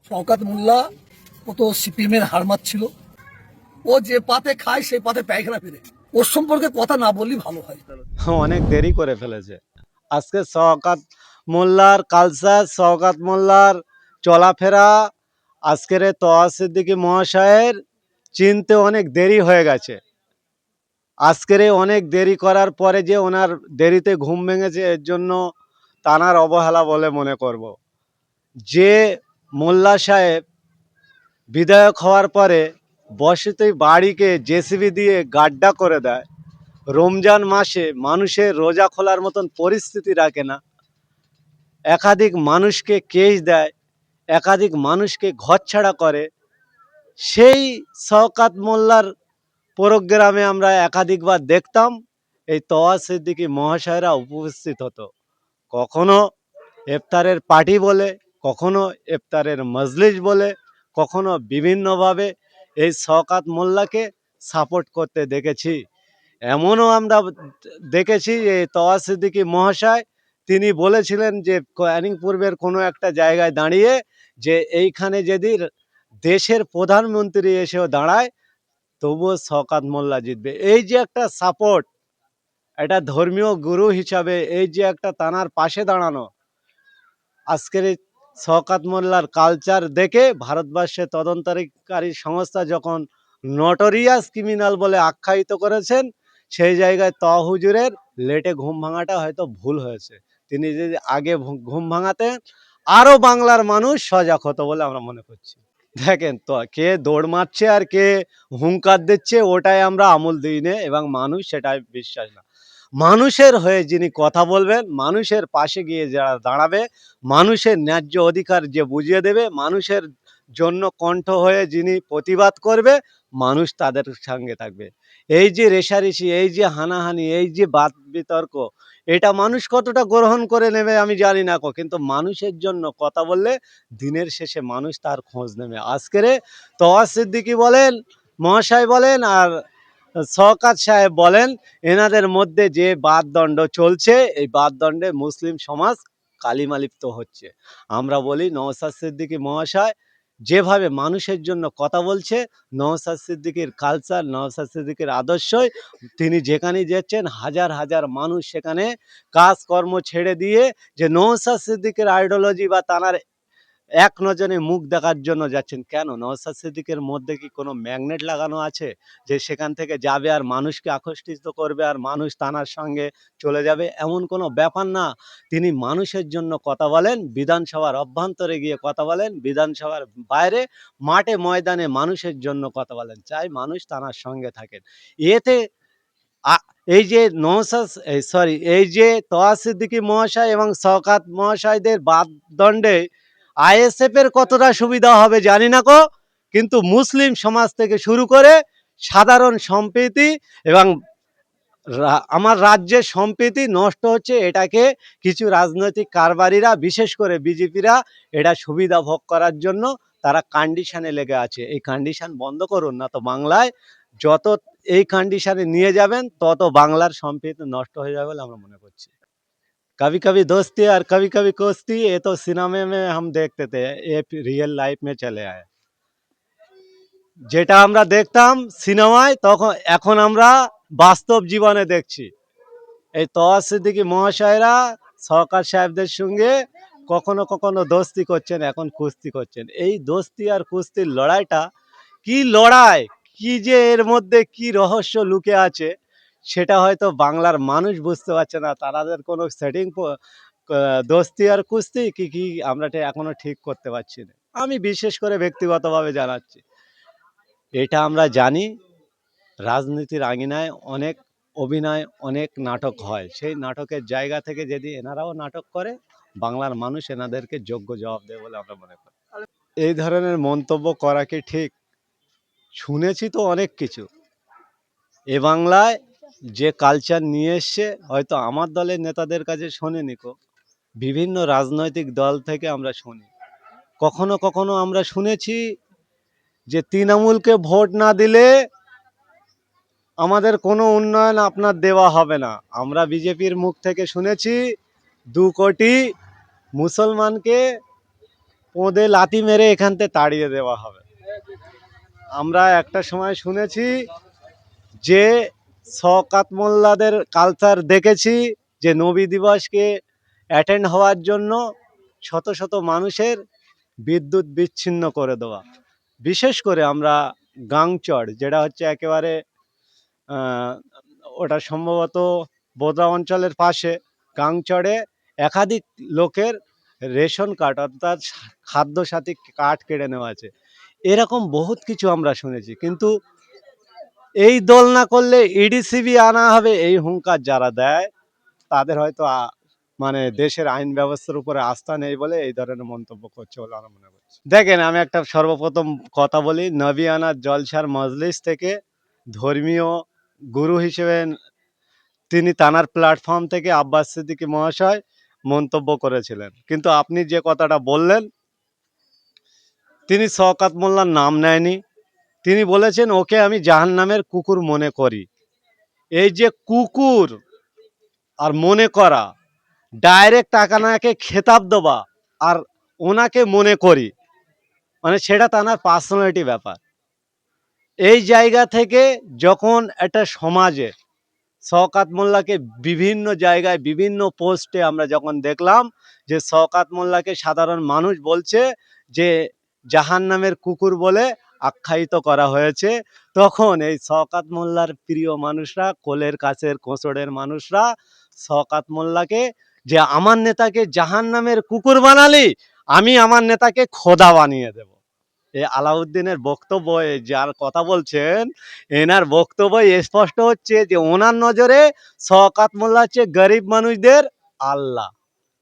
শওকত মোল্লা ও তো সিপিএমের হারমাত ছিল। ও যে পাতে খায় সেই পাতে পায়খানা ফেরে। ওর সম্পর্কে কথা না বললেই ভালো হয়। অনেক দেরি করে ফেলেছে। আজকে শওকত মোল্লার কালচার, শওকত মোল্লার চলাফেরা, আজকের তোয়া সিদ্দিকী মহাশয়ের চিনতে অনেক দেরি হয়ে গেছে। আজকের অনেক দেরি করার পরে যে ওনার দেরিতে ঘুম ভেঙেছে, এর জন্য তানার অবহেলা বলে মনে করব। যে মোল্লা সাহেব বিধায়ক হওয়ার পরে বসতি বাড়িকে জেসিবি দিয়ে গাড্ডা করে দেয়, রমজান মাসে মানুষের রোজা খোলার মতন পরিস্থিতি রাখে না, একাধিক মানুষকে কেস দেয়, একাধিক মানুষকে ঘরছাড়া করে, সেই শওকত মোল্লার প্রোগ্রামে আমরা একাধিকবার দেখতাম এই তোয়া সিদ্দিকী মহাশয়রা উপস্থিত হতো। কখনো ইফতারের পার্টি বলে, কখনো ইফতারের মজলিস বলে, কখনো বিভিন্নভাবে এই শওকত মোল্লাকে সাপোর্ট করতে দেখেছি। এমনও আমরা দেখেছি যে তোয়া সিদ্দিকী মহাশয় তিনি বলেছিলেন যে ক্যানিং পূর্বের কোনো একটা জায়গায় দাঁড়িয়ে যে এইখানে যদি দেশের প্রধানমন্ত্রী এসেও দাঁড়ায় তবুও শওকত মোল্লা জিতবে। এই যে একটা সাপোর্ট, এটা ধর্মীয় গুরু হিসাবে এই যে একটা তানার পাশে দাঁড়ানো, আজকের এই শওকত মোল্লার কালচার দেখে ভারতবর্ষের তদন্তকারী সংস্থা যখন নটোরিয়াস ক্রিমিনাল বলে আখ্যায়িত করেছেন, সেই জায়গায় হুজুরের লেটে ঘুম ভাঙাটা হয়তো ভুল হয়েছে। তিনি যদি আগে ঘুম ভাঙাতেন আরও বাংলার মানুষ সজাগ হতো বলে আমরা মনে করছি। দেখেন তো, কে দৌড় মারছে আর কে হুঙ্কার দিচ্ছে ওটাই আমরা আমল দিই না, এবং মানুষ সেটাই বিশ্বাস না। মানুষের হয়ে যিনি কথা বলবেন, মানুষের পাশে গিয়ে যারা দাঁড়াবে, মানুষের ন্যায্য অধিকার যে বুঝিয়ে দেবে, মানুষের জন্য কণ্ঠ হয়ে যিনি প্রতিবাদ করবে, মানুষ তাদের সঙ্গে থাকবে। এই যে রেষারেষি, এই যে হানাহানি, এই যে বাদ বিতর্ক, এটা মানুষ কতটা গ্রহণ করে নেবে আমি জানি না, কিন্তু মানুষের জন্য কথা বললে দিনের শেষে মানুষ তার খোঁজ নেবে। আজকের তোয়া সিদ্দিকী বলেন, মহাশয় বলেন, আর শওকত সাহেব বলেন, এনাদের মধ্যে যে বাদদণ্ড চলছে, এই বাদদণ্ডে মুসলিম সমাজ কালিমালিপ্ত হচ্ছে। আমরা বলি নওশাদ সিদ্দিকী মহাশয় যেভাবে মানুষের জন্য কথা বলছে, নওশাদ সিদ্দিকীর কালচার, নওশাদ সিদ্দিকীর আদর্শই তিনি যেখানেই যাচ্ছেন হাজার হাজার মানুষ সেখানে কাজকর্ম ছেড়ে দিয়ে যে নওশাদ সিদ্দিকীর আইডিওলজি বা তার এক নজরে মুখ দেখার জন্য যাচ্ছেন। কেন? নওশাদ সিদ্দিকের মধ্যে কি কোনো ম্যাগনেট লাগানো আছে যে সেখান থেকে যাবে আর মানুষকে আকর্ষিত করবে আর মানুষ তানার সঙ্গে চলে যাবে? এমন কোনো ব্যাপার না। তিনি মানুষের জন্য কথা বলেন, বিধানসভার অভ্যন্তরে গিয়ে কথা বলেন, বিধানসভার বাইরে মাঠে ময়দানে মানুষের জন্য কথা বলেন, চাই মানুষ তানার সঙ্গে থাকেন। এতে এই যে এই যে তোয়া সিদ্দিকী মহাশয় এবং শওকত মহাশয়দের বাদদণ্ডে আইএসএফ এর কতটা সুবিধা হবে জানি না গো, কিন্তু মুসলিম সমাজ থেকে শুরু করে সাধারণ সম্প্রীতি এবং আমার রাজ্যের সম্প্রীতি নষ্ট হচ্ছে, এটাকে কিছু রাজনৈতিক কারবারিরা, বিশেষ করে বিজেপিরা, এটা সুবিধা ভোগ করার জন্য তারা কন্ডিশনে লেগে আছে। এই কন্ডিশন বন্ধ করুন, না তো বাংলায় যত এই কন্ডিশনে নিয়ে যাবেন তত বাংলার সম্প্রীতি নষ্ট হয়ে যাবে বলে আমরা মনে করছি। कभी कभी दोस्ती और कभी कभी कोस्ती, ये तो सिनेमा में हम देखते थे, ये रियल लाइफ में चले आए। যেটা আমরা দেখতাম সিনেমায়, তখন এখন আমরা বাস্তব জীবনে দেখছি। এই তোয়া সিদ্দিকী মহাশয়রা সরকার সাহেবদের সঙ্গে কখনো কখনো দোস্তি করছেন, এখন কুস্তি করছেন। এই দোস্তি আর কুস্তির লড়াইটা কি লড়াই, কি যে এর মধ্যে কি রহস্য লুকে আছে, সেটা হয়তো বাংলার মানুষ বুঝতে পারছে না। তাদের কোনো সেটিং, দোস্তি আর কুস্তি কি কি আমরা এখনো ঠিক করতে পারছি না। আমি বিশেষ করে ব্যক্তিগতভাবে জানাচ্ছি, এটা আমরা জানি রাজনীতির আঙিনায় অনেক অভিনয়, অনেক নাটক হয়। সেই নাটকের জায়গা থেকে যদি এনারাও নাটক করে, বাংলার মানুষ এনাদেরকে যোগ্য জবাব দেবে বলে আমরা মনে করি। এই ধরনের মন্তব্য করা কি ঠিক? শুনেছি তো অনেক কিছু। এ বাংলায় যে কালচার নিয়ে এসছে, হয়তো আমার দলের নেতাদের কাছে শোনেনি কো, বিভিন্ন রাজনৈতিক দল থেকে আমরা শুনি। কখনো কখনো আমরা শুনেছি যে তৃণমূলকে ভোট না দিলে আমাদের কোনো উন্নয়ন আপনার দেওয়া হবে না। আমরা বিজেপির মুখ থেকে শুনেছি 2 কোটি মুসলমানকে ওদের লাথি মেরে এখান থেকে তাড়িয়ে দেওয়া হবে। আমরা একটা সময় শুনেছি যে শওকত মোল্লাদের কালচার দেখেছি যে নবী দিবসকে অ্যাটেন্ড হওয়ার জন্য শত শত মানুষের বিদ্যুৎ বিচ্ছিন্ন করে দেওয়া। বিশেষ করে আমরা গাংচড়, যেটা হচ্ছে একেবারে আহ, ওটা সম্ভবত বোদা অঞ্চলের পাশে, গাংচড়ে একাধিক লোকের রেশন কার্ড অর্থাৎ খাদ্য সাথী কার্ড কেড়ে নেওয়া আছে। এরকম বহুত কিছু আমরা শুনেছি, কিন্তু এই দল না করলে ইডিসিবি আনা হবে এই হুঙ্কার যারা দেয় তাদের হয়তো মানে দেশের আইন ব্যবস্থার উপরে আস্থা নেই বলে এই ধরনের মন্তব্য করছে বলে আমরা মনে করছি। দেখেন, আমি একটা সর্বপ্রথম কথা বলি, নবিয়ানা জলসার মজলিস থেকে ধর্মীয় গুরু হিসেবে তিনি তানার প্ল্যাটফর্ম থেকে আব্বাস সিদ্দিকী মহাশয় মন্তব্য করেছিলেন, কিন্তু আপনি যে কথাটা বললেন তিনি শওকত মোল্লার নাম নেয়নি। তিনি বলেছেন ওকে আমি জাহান্নামের কুকুর মনে করি। এই যে কুকুর আর মনে করা, ডাইরেক্ট টাকানাকে খেতাব দেওয়া আর ওনাকে মনে করি, মানে সেটা তার পার্সোনালিটি ব্যাপার। এই জায়গা থেকে যখন একটা সমাজে শওকত মোল্লাকে বিভিন্ন জায়গায় বিভিন্ন পোস্টে আমরা যখন দেখলাম যে শওকত মোল্লাকে সাধারণ মানুষ বলছে যে জাহান্নামের কুকুর বলে আখ্যায়িত করা হয়েছে, তখন এই শওকত মোল্লার প্রিয় মানুষরা, কোলের কাছের কোঁচড়ের মানুষরা শওকত মোল্লাকে যে আমার নেতাকে জাহান্নামের কুকুর বানালি, আমি আমার নেতাকে খোদা বানিয়ে দেব। এই আলাউদ্দিনের বক্তব্য, যার কথা বলছেন এনার বক্তব্য স্পষ্ট হচ্ছে যে ওনার নজরে শওকত মোল্লা হচ্ছে গরিব মানুষদের আল্লাহ,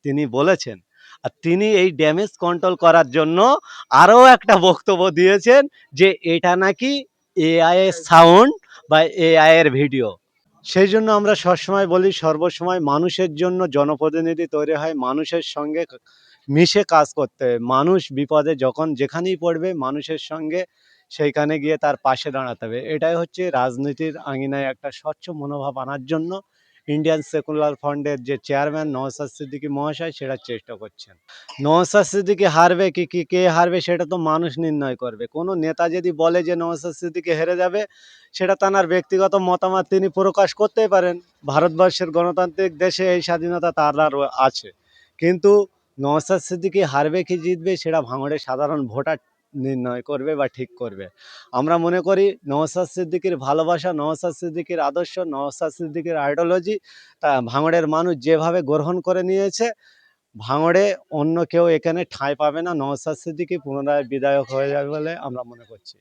তিনি বলেছেন। আর তিনি এই ড্যামেজ কন্ট্রোল করার জন্য আরও একটা বক্তব্য দিয়েছেন যে এটা নাকি এআই এর সাউন্ড বা এআই এর ভিডিও। সেই জন্য আমরা সবসময় বলি, সর্বসময় মানুষের জন্য জনপ্রতিনিধি তৈরি হয় মানুষের সঙ্গে মিশে কাজ করতে হবে। মানুষ বিপদে যখন যেখানেই পড়বে মানুষের সঙ্গে সেইখানে গিয়ে তার পাশে দাঁড়াতে হবে। এটাই হচ্ছে রাজনীতির আঙিনায় একটা স্বচ্ছ মনোভাব আনার জন্য ইন্ডিয়ান সেকুলার ফ্রন্টের যে চেয়ারম্যান নওশাদ সিদ্দিকী মহাশয় সেটা চেষ্টা করছেন। নওশাদ সিদ্দিকী হারবে কি কে হারবে সেটা তো মানুষ নির্ণয় করবে। কোনো নেতা যদি বলে যে নওশাদ সিদ্দিকী হেরে যাবে, সেটা তার ব্যক্তিগত মতামত, তিনি প্রকাশ করতেই পারেন। ভারতবর্ষের গণতান্ত্রিক দেশে এই স্বাধীনতা তার আছে, কিন্তু নওশাদ সিদ্দিকী হারবে কি জিতবে সেটা ভাঙড়ের সাধারণ ভোটার নির্ণয় করবে বা ঠিক করবে। আমরা মনে করি নওশাদ সিদ্দিকীর ভালোবাসা, নওশাদ সিদ্দিকীর আদর্শ, নওশাদ সিদ্দিকীর আইডিওলজি তা ভাঙড়ের মানুষ যেভাবে গ্রহণ করে নিয়েছে, ভাঙড়ে অন্য কেউ এখানে ঠাঁই পাবে না। নওশাদ সিদ্দিকী পুনরায় বিধায়ক হয়ে যাবে বলে আমরা মনে করছি।